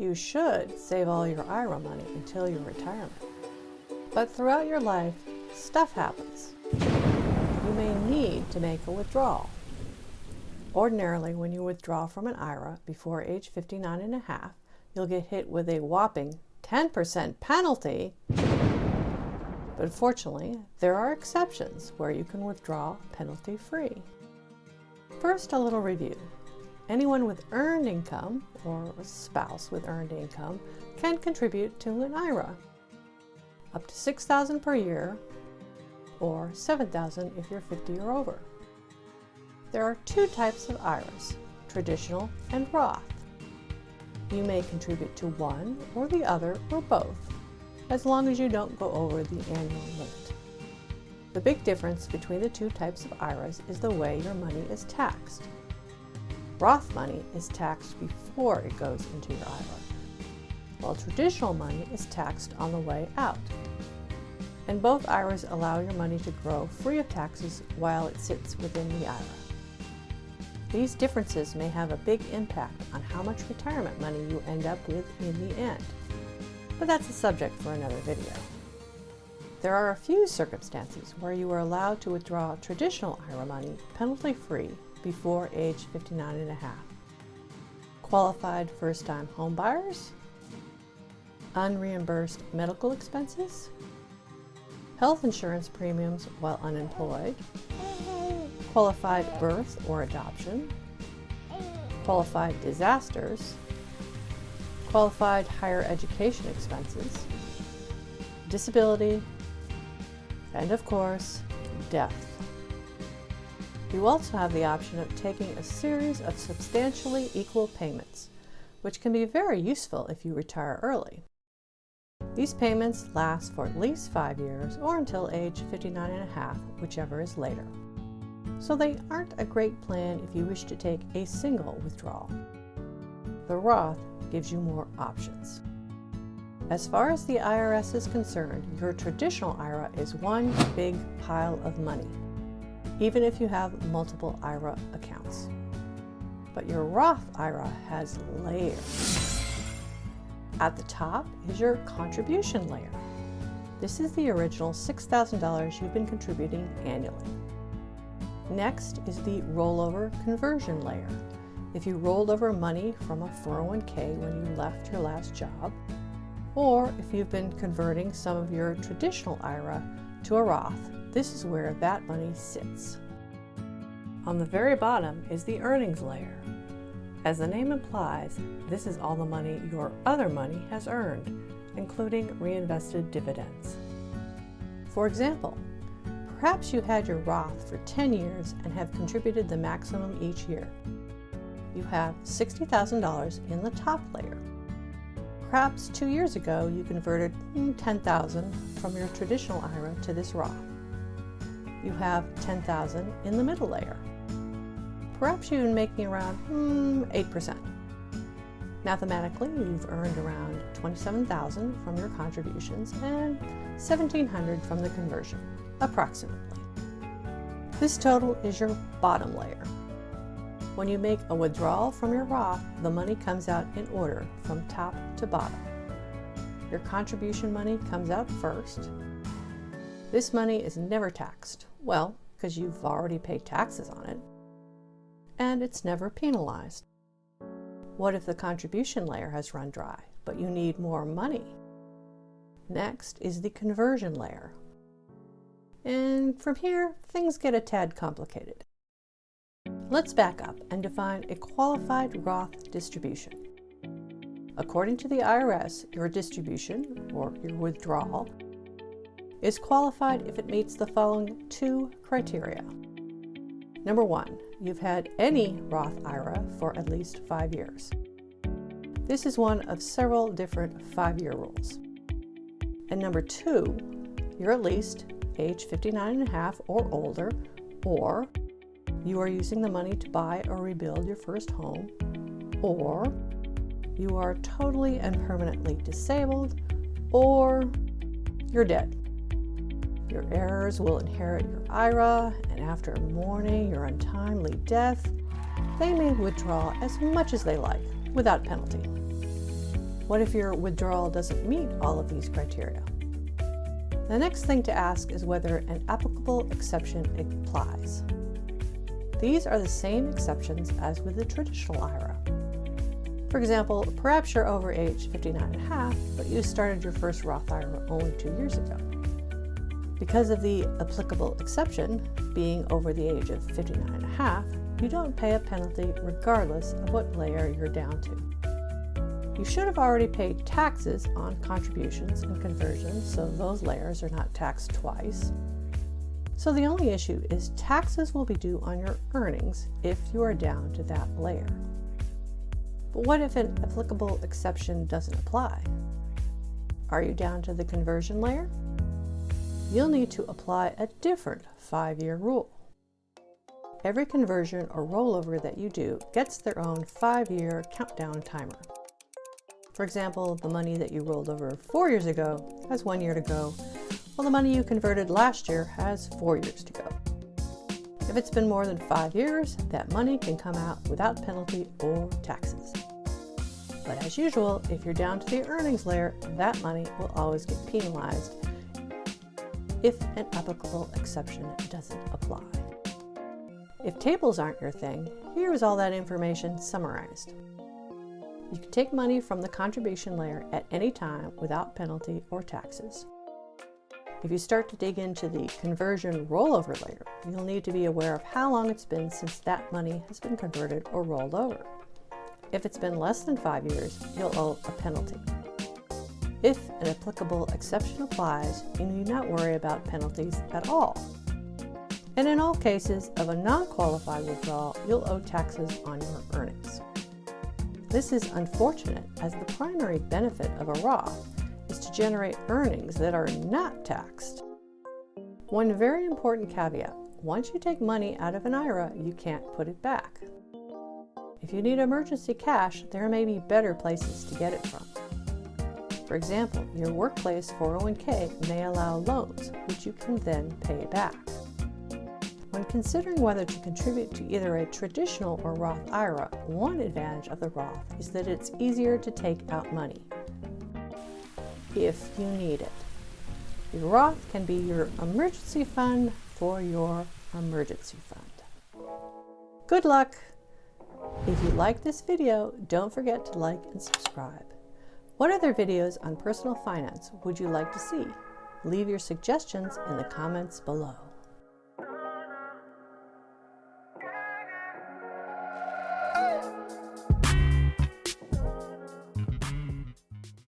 You should save all your IRA money until your retirement. But throughout your life, stuff happens. You may need to make a withdrawal. Ordinarily, when you withdraw from an IRA before age 59 and a half, you'll get hit with a whopping 10% penalty. But fortunately, there are exceptions where you can withdraw penalty-free. First, a little review. Anyone with earned income or a spouse with earned income can contribute to an IRA, up to $6,000 per year or $7,000 if you're 50 or over. There are two types of IRAs, traditional and Roth. You may contribute to one or the other or both, as long as you don't go over the annual limit. The big difference between the two types of IRAs is the way your money is taxed. Roth money is taxed before it goes into your IRA, while traditional money is taxed on the way out. And both IRAs allow your money to grow free of taxes while it sits within the IRA. These differences may have a big impact on how much retirement money you end up with in the end, but that's a subject for another video. There are a few circumstances where you are allowed to withdraw traditional IRA money penalty-free before age 59 and a half. Qualified first-time home buyers, unreimbursed medical expenses, health insurance premiums while unemployed, qualified birth or adoption, qualified disasters, qualified higher education expenses, disability, and of course, death. You also have the option of taking a series of substantially equal payments, which can be very useful if you retire early. These payments last for at least 5 years or until age 59 and a half, whichever is later. So they aren't a great plan if you wish to take a single withdrawal. The Roth gives you more options. As far as the IRS is concerned, your traditional IRA is one big pile of money, even if you have multiple IRA accounts. But your Roth IRA has layers. At the top is your contribution layer. This is the original $6,000 you've been contributing annually. Next is the rollover conversion layer. If you rolled over money from a 401k when you left your last job, or if you've been converting some of your traditional IRA to a Roth, this is where that money sits. On the very bottom is the earnings layer. As the name implies, this is all the money your other money has earned, including reinvested dividends. For example, perhaps you had your Roth for 10 years and have contributed the maximum each year. You have $60,000 in the top layer. Perhaps 2 years ago you converted $10,000 from your traditional IRA to this Roth. You have $10,000 in the middle layer. Perhaps you've been making around 8%. Mathematically, you've earned around $27,000 from your contributions and $1,700 from the conversion, approximately. This total is your bottom layer. When you make a withdrawal from your Roth, the money comes out in order from top to bottom. Your contribution money comes out first. This money is never taxed, well, because you've already paid taxes on it. And it's never penalized. What if the contribution layer has run dry, but you need more money? Next is the conversion layer. And from here, things get a tad complicated. Let's back up and define a qualified Roth distribution. According to the IRS, your distribution, or your withdrawal, is qualified if it meets the following two criteria. Number one, you've had any Roth IRA for at least 5 years. This is one of several different 5-year rules. And number two, you're at least age 59 and a half or older, or you are using the money to buy or rebuild your first home, or you are totally and permanently disabled, or you're dead. Your heirs will inherit your IRA, and after mourning your untimely death, they may withdraw as much as they like without penalty. What if your withdrawal doesn't meet all of these criteria? The next thing to ask is whether an applicable exception applies. These are the same exceptions as with the traditional IRA. For example, perhaps you're over age 59 and a half, but you started your first Roth IRA only 2 years ago. Because of the applicable exception, being over the age of 59 and a half, you don't pay a penalty regardless of what layer you're down to. You should have already paid taxes on contributions and conversions, so those layers are not taxed twice. So the only issue is taxes will be due on your earnings if you are down to that layer. But what if an applicable exception doesn't apply? Are you down to the conversion layer? You'll need to apply a different 5-year rule. Every conversion or rollover that you do gets their own 5-year countdown timer. For example, the money that you rolled over 4 years ago has 1 year to go, while the money you converted last year has 4 years to go. If it's been more than 5 years, that money can come out without penalty or taxes. But as usual, if you're down to the earnings layer, that money will always get penalized if an applicable exception doesn't apply. If tables aren't your thing, here's all that information summarized. You can take money from the contribution layer at any time without penalty or taxes. If you start to dig into the conversion rollover layer, you'll need to be aware of how long it's been since that money has been converted or rolled over. If it's been less than 5 years, you'll owe a penalty. If an applicable exception applies, you need not worry about penalties at all. And in all cases of a non-qualified withdrawal, you'll owe taxes on your earnings. This is unfortunate, as the primary benefit of a Roth is to generate earnings that are not taxed. One very important caveat: once you take money out of an IRA, you can't put it back. If you need emergency cash, there may be better places to get it from. For example, your workplace 401k may allow loans, which you can then pay back. When considering whether to contribute to either a traditional or Roth IRA, one advantage of the Roth is that it's easier to take out money if you need it. The Roth can be your emergency fund for your emergency fund. Good luck! If you like this video, don't forget to like and subscribe. What other videos on personal finance would you like to see? Leave your suggestions in the comments below.